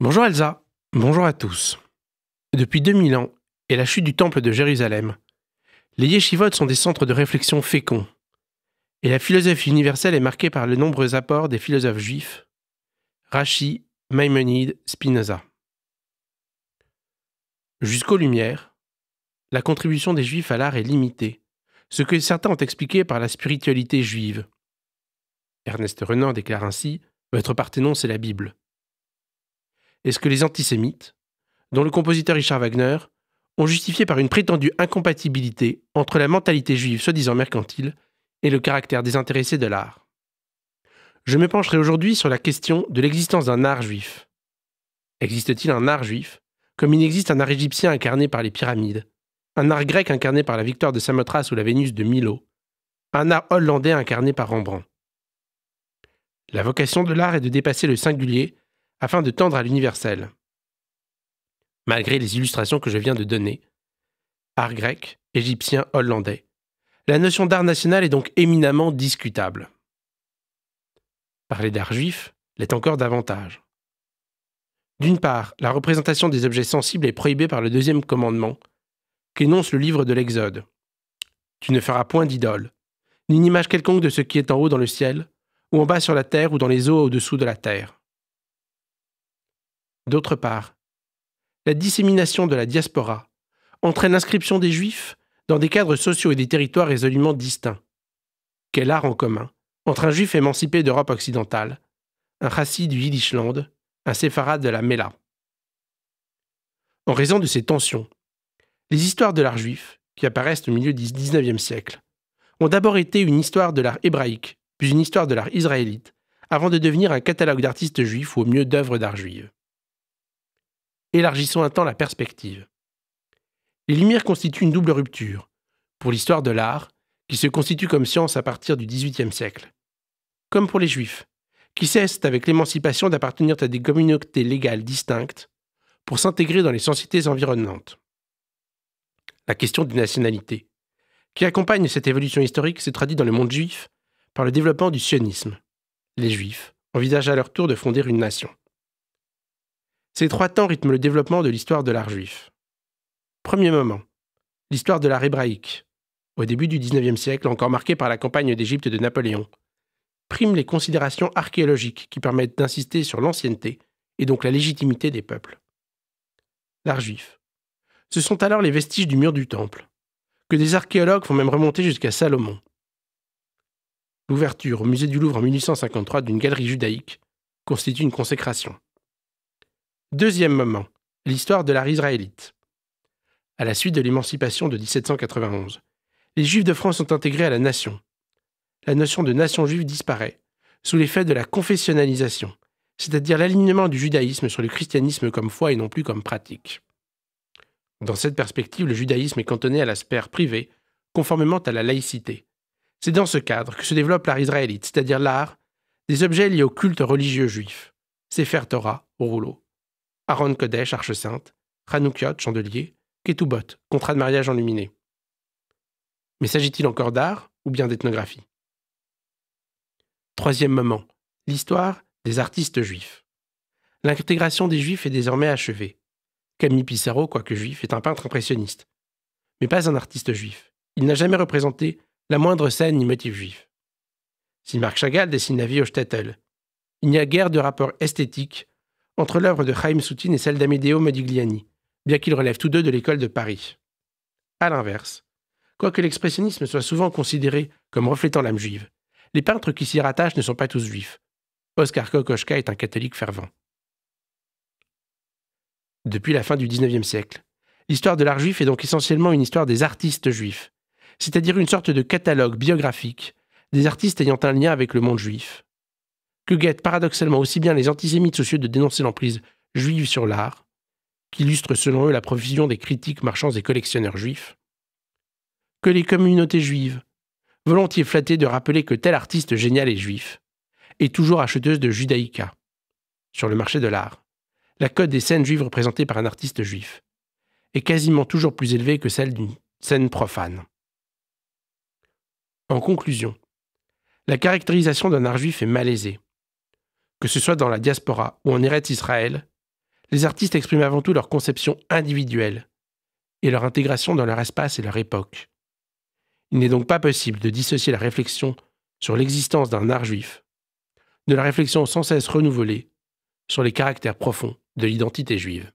Bonjour Elsa, bonjour à tous. Depuis 2000 ans et la chute du temple de Jérusalem, les yeshivot sont des centres de réflexion féconds. Et la philosophie universelle est marquée par les nombreux apports des philosophes juifs, Rashi, Maïmonide, Spinoza. Jusqu'aux Lumières, la contribution des Juifs à l'art est limitée, ce que certains ont expliqué par la spiritualité juive. Ernest Renan déclare ainsi « Votre Parthénon, c'est la Bible ». Est-ce que les antisémites, dont le compositeur Richard Wagner, ont justifié par une prétendue incompatibilité entre la mentalité juive soi-disant mercantile et le caractère désintéressé de l'art. Je me pencherai aujourd'hui sur la question de l'existence d'un art juif. Existe-t-il un art juif, comme il existe un art égyptien incarné par les pyramides, un art grec incarné par la victoire de Samothrace ou la Vénus de Milo, un art hollandais incarné par Rembrandt? La vocation de l'art est de dépasser le singulier afin de tendre à l'universel. Malgré les illustrations que je viens de donner, art grec, égyptien, hollandais, la notion d'art national est donc éminemment discutable. Parler d'art juif l'est encore davantage. D'une part, la représentation des objets sensibles est prohibée par le deuxième commandement, qu'énonce le livre de l'Exode. Tu ne feras point d'idole, ni une image quelconque de ce qui est en haut dans le ciel, ou en bas sur la terre, ou dans les eaux au-dessous de la terre. D'autre part, la dissémination de la diaspora entraîne l'inscription des Juifs dans des cadres sociaux et des territoires résolument distincts. Quel art en commun entre un Juif émancipé d'Europe occidentale, un Chassid du Yiddishland, un Séfarade de la Mela? En raison de ces tensions, les histoires de l'art juif, qui apparaissent au milieu du XIXe siècle, ont d'abord été une histoire de l'art hébraïque, puis une histoire de l'art israélite, avant de devenir un catalogue d'artistes juifs ou au mieux d'œuvres d'art juives. Élargissons un temps la perspective. Les Lumières constituent une double rupture, pour l'histoire de l'art, qui se constitue comme science à partir du XVIIIe siècle, comme pour les Juifs, qui cessent avec l'émancipation d'appartenir à des communautés légales distinctes pour s'intégrer dans les sociétés environnantes. La question de nationalité, qui accompagne cette évolution historique, se traduit dans le monde juif par le développement du sionisme. Les Juifs envisagent à leur tour de fonder une nation. Ces trois temps rythment le développement de l'histoire de l'art juif. Premier moment, l'histoire de l'art hébraïque, au début du XIXe siècle, encore marquée par la campagne d'Égypte de Napoléon, prime les considérations archéologiques qui permettent d'insister sur l'ancienneté et donc la légitimité des peuples. L'art juif. Ce sont alors les vestiges du mur du temple, que des archéologues font même remonter jusqu'à Salomon. L'ouverture au musée du Louvre en 1853 d'une galerie judaïque constitue une consécration. Deuxième moment, l'histoire de l'art israélite. À la suite de l'émancipation de 1791, les Juifs de France sont intégrés à la nation. La notion de nation juive disparaît, sous l'effet de la confessionnalisation, c'est-à-dire l'alignement du judaïsme sur le christianisme comme foi et non plus comme pratique. Dans cette perspective, le judaïsme est cantonné à la sphère privée, conformément à la laïcité. C'est dans ce cadre que se développe l'art israélite, c'est-à-dire l'art des objets liés au culte religieux juif. Sefer Torah, au rouleau. Aron Kodesh, arche sainte. Hanoukiot, chandelier. Ketubot, contrat de mariage enluminé. Mais s'agit-il encore d'art ou bien d'ethnographie? Troisième moment, l'histoire des artistes juifs. L'intégration des juifs est désormais achevée. Camille Pissarro, quoique juif, est un peintre impressionniste, mais pas un artiste juif. Il n'a jamais représenté la moindre scène ni motif juif. Si Marc Chagall dessine la vie au shtetl, il n'y a guère de rapport esthétique entre l'œuvre de Chaim Soutine et celle d'Amedeo Modigliani, bien qu'ils relèvent tous deux de l'école de Paris. A l'inverse, quoique l'expressionnisme soit souvent considéré comme reflétant l'âme juive, les peintres qui s'y rattachent ne sont pas tous juifs. Oskar Kokoschka est un catholique fervent. Depuis la fin du XIXe siècle, l'histoire de l'art juif est donc essentiellement une histoire des artistes juifs, c'est-à-dire une sorte de catalogue biographique des artistes ayant un lien avec le monde juif, que guettent paradoxalement aussi bien les antisémites soucieux de dénoncer l'emprise juive sur l'art, qu'illustre selon eux la profusion des critiques, marchands et collectionneurs juifs, que les communautés juives, volontiers flattées de rappeler que tel artiste génial est juif, est toujours acheteuse de judaïka. Sur le marché de l'art, la cote des scènes juives représentées par un artiste juif est quasiment toujours plus élevée que celle d'une scène profane. En conclusion, la caractérisation d'un art juif est malaisée. Que ce soit dans la diaspora ou en Eretz Israël, Les artistes expriment avant tout leur conception individuelle et leur intégration dans leur espace et leur époque. Il n'est donc pas possible de dissocier la réflexion sur l'existence d'un art juif de la réflexion sans cesse renouvelée sur les caractères profonds de l'identité juive.